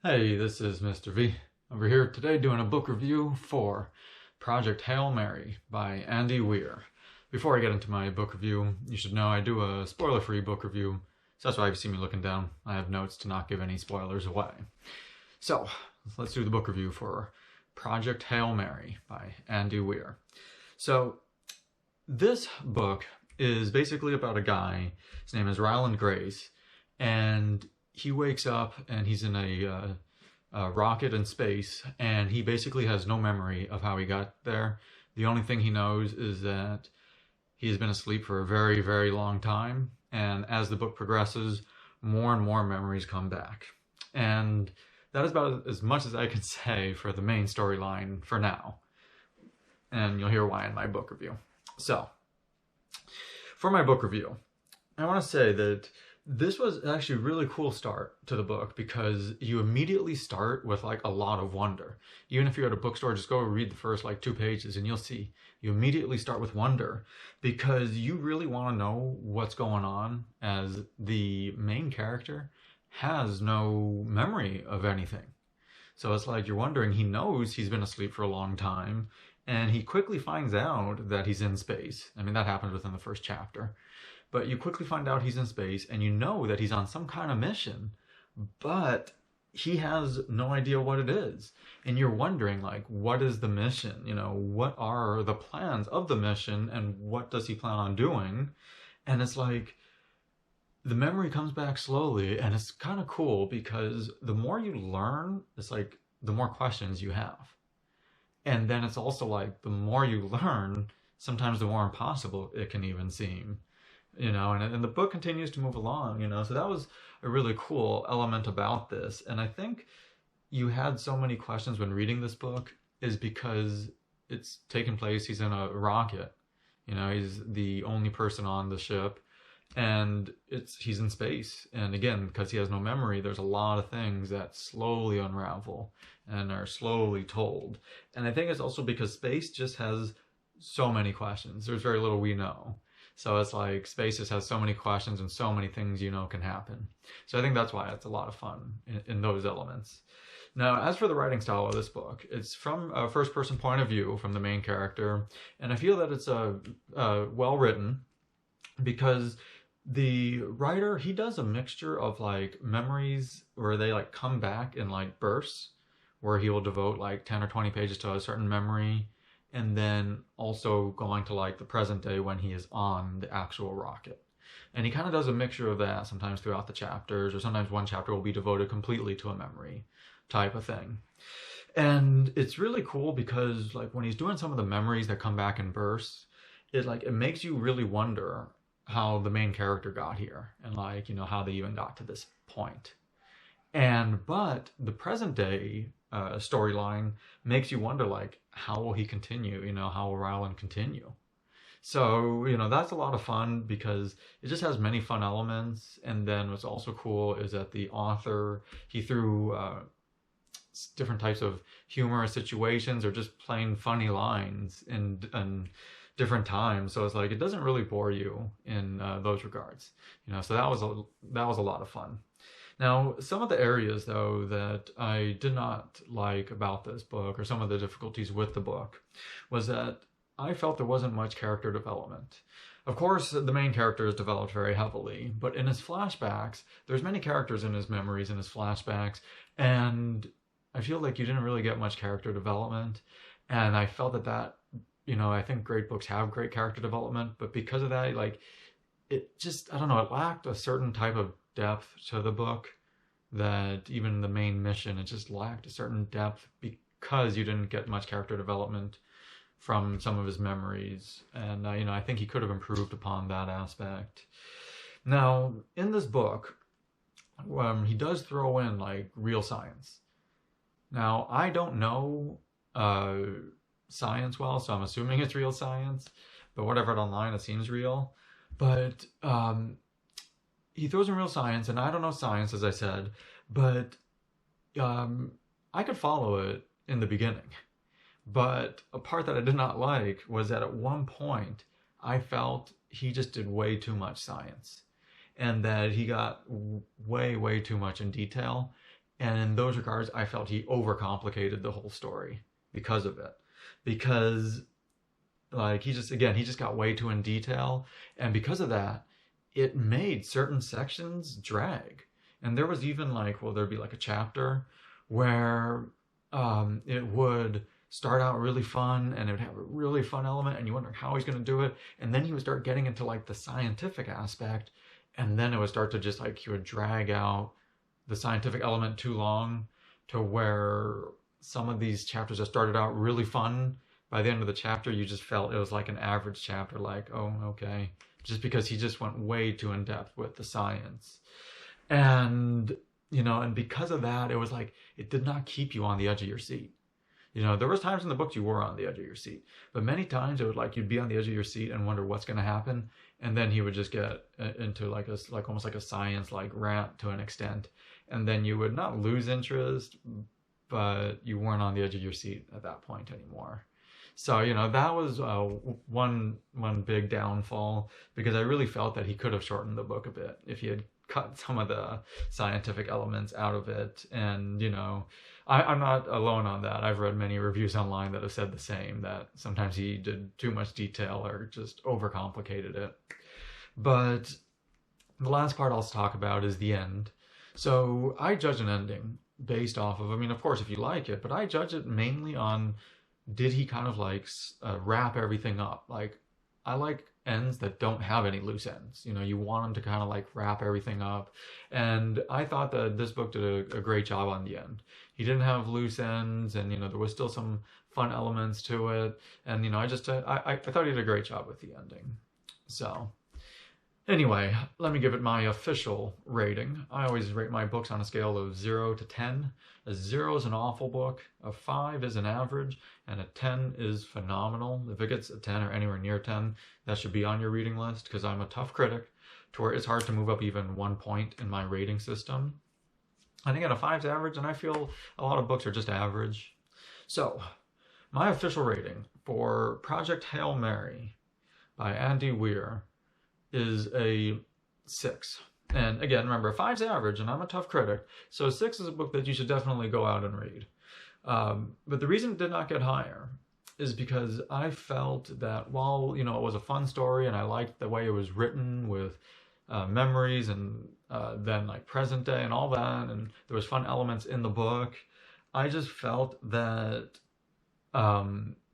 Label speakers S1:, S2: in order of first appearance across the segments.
S1: Hey, this is Mr. V over here today doing a book review for Project Hail Mary by Andy Weir. Before I get into my book review, you should know I do a spoiler-free book review, so that's why you see me looking down. I have notes to not give any spoilers away. So, let's do the book review for Project Hail Mary by Andy Weir. So, this book is basically about a guy. His name is Ryland Grace, and he wakes up and he's in a rocket in space, and he basically has no memory of how he got there. The only thing he knows is that he has been asleep for a very, very long time, and as the book progresses, more and more memories come back. And that is about as much as I can say for the main storyline for now. And you'll hear why in my book review. So, for my book review, I want to say that this was actually a really cool start to the book because you immediately start with like a lot of wonder. Even if you're at a bookstore, just go read the first like 2 pages and you'll see you immediately start with wonder because you really want to know what's going on, as the main character has no memory of anything. So it's like you're wondering, he knows he's been asleep for a long time, and he quickly finds out that he's in space. I mean, that happens within the first chapter. But you quickly find out he's in space, and you know that he's on some kind of mission, but he has no idea what it is. And you're wondering, like, what is the mission? You know, what are the plans of the mission, and what does he plan on doing? And it's like, the memory comes back slowly, and it's kind of cool because the more you learn, it's like, the more questions you have. And then it's also like, the more you learn, sometimes the more impossible it can even seem. And the book continues to move along, so that was a really cool element about this. And I think you had so many questions when reading this book is because it's taken place, he's in a rocket, he's the only person on the ship, and he's in space. And again, because he has no memory, there's a lot of things that slowly unravel and are slowly told. And I think it's also because space just has so many questions. There's very little we know. So it's like space just has so many questions and so many things can happen. So I think that's why it's a lot of fun in those elements. Now, as for the writing style of this book, it's from a first-person point of view from the main character, and I feel that it's well written because the writer, he does a mixture of like memories where they like come back in like bursts, where he will devote like 10 or 20 pages to a certain memory, and then also going to like the present day when he is on the actual rocket. And he kind of does a mixture of that sometimes throughout the chapters, or sometimes one chapter will be devoted completely to a memory type of thing. And it's really cool because like when he's doing some of the memories that come back in bursts, it makes you really wonder how the main character got here, and how they even got to this point. But the present day storyline makes you wonder, like, how will he continue? How will Ryland continue? So, that's a lot of fun because it just has many fun elements. And then what's also cool is that the author, he threw different types of humorous situations or just plain funny lines in different times. So it's like, it doesn't really bore you in those regards. So that was a lot of fun. Now, some of the areas, though, that I did not like about this book, or some of the difficulties with the book, was that I felt there wasn't much character development. Of course, the main character is developed very heavily, but in his flashbacks, there's many characters in his memories, in his flashbacks, and I feel like you didn't really get much character development, and I felt that I think great books have great character development, but because of that, like, it just, I don't know, it lacked a certain type of depth to the book, that even the main mission, it just lacked a certain depth because you didn't get much character development from some of his memories. And I think he could have improved upon that aspect. Now, in this book, he does throw in like real science. Now, I don't know science well, so I'm assuming it's real science, but what I've read online, it seems real. But he throws in real science, and I don't know science, as I said, but I could follow it in the beginning. But a part that I did not like was that at one point, I felt he just did way too much science, and that he got way, way too much in detail. And in those regards, I felt he overcomplicated the whole story because of it. Because like he just got way too in detail, and because of that, it made certain sections drag. And there was even like, well, there'd be like a chapter where it would start out really fun and it would have a really fun element and you wonder how he's going to do it, and then he would start getting into like the scientific aspect, and then it would start to just like he would drag out the scientific element too long, to where some of these chapters that started out really fun, by the end of the chapter you just felt it was like an average chapter, like, oh, okay, just because he just went way too in depth with the science. And and because of that, it was like it did not keep you on the edge of your seat. There was times in the books you were on the edge of your seat, but many times it would like you'd be on the edge of your seat and wonder what's going to happen, and then he would just get into like almost like a science like rant to an extent, and then you would not lose interest, but you weren't on the edge of your seat at that point anymore. So that was one big downfall, because I really felt that he could have shortened the book a bit if he had cut some of the scientific elements out of it. And I'm not alone on that. I've read many reviews online that have said the same, that sometimes he did too much detail or just overcomplicated it. But the last part I'll talk about is the end. So I judge an ending based off of, I mean, of course, if you like it, but I judge it mainly on, did he kind of like wrap everything up? Like, I like ends that don't have any loose ends. You want them to kind of like wrap everything up. And I thought that this book did a great job on the end. He didn't have loose ends, and there was still some fun elements to it. And I thought he did a great job with the ending. So anyway, let me give it my official rating. I always rate my books on a scale of 0 to 10. A 0 is an awful book, a 5 is an average, and a 10 is phenomenal. If it gets a 10 or anywhere near 10, that should be on your reading list, because I'm a tough critic to where it's hard to move up even 1 point in my rating system. And again, a 5 is average, and I feel a lot of books are just average. So, my official rating for Project Hail Mary by Andy Weir is a 6. And again, remember, 5's average, and I'm a tough critic, so 6 is a book that you should definitely go out and read. But the reason it did not get higher is because I felt that while, it was a fun story, and I liked the way it was written with memories and then like present day and all that, and there was fun elements in the book, I just felt that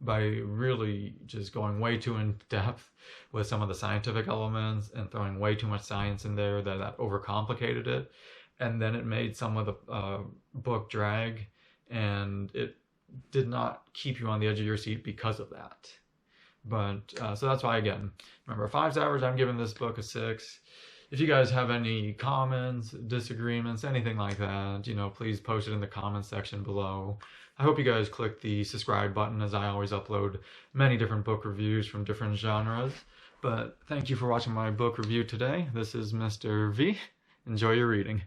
S1: by really just going way too in depth with some of the scientific elements and throwing way too much science in there, that overcomplicated it, and then it made some of the book drag, and it did not keep you on the edge of your seat because of that. But so that's why, again, remember, 5's average. I'm giving this book a 6. If you guys have any comments, disagreements, anything like that, please post it in the comments section below. I hope you guys click the subscribe button, as I always upload many different book reviews from different genres. But thank you for watching my book review today. This is Mr. V. Enjoy your reading.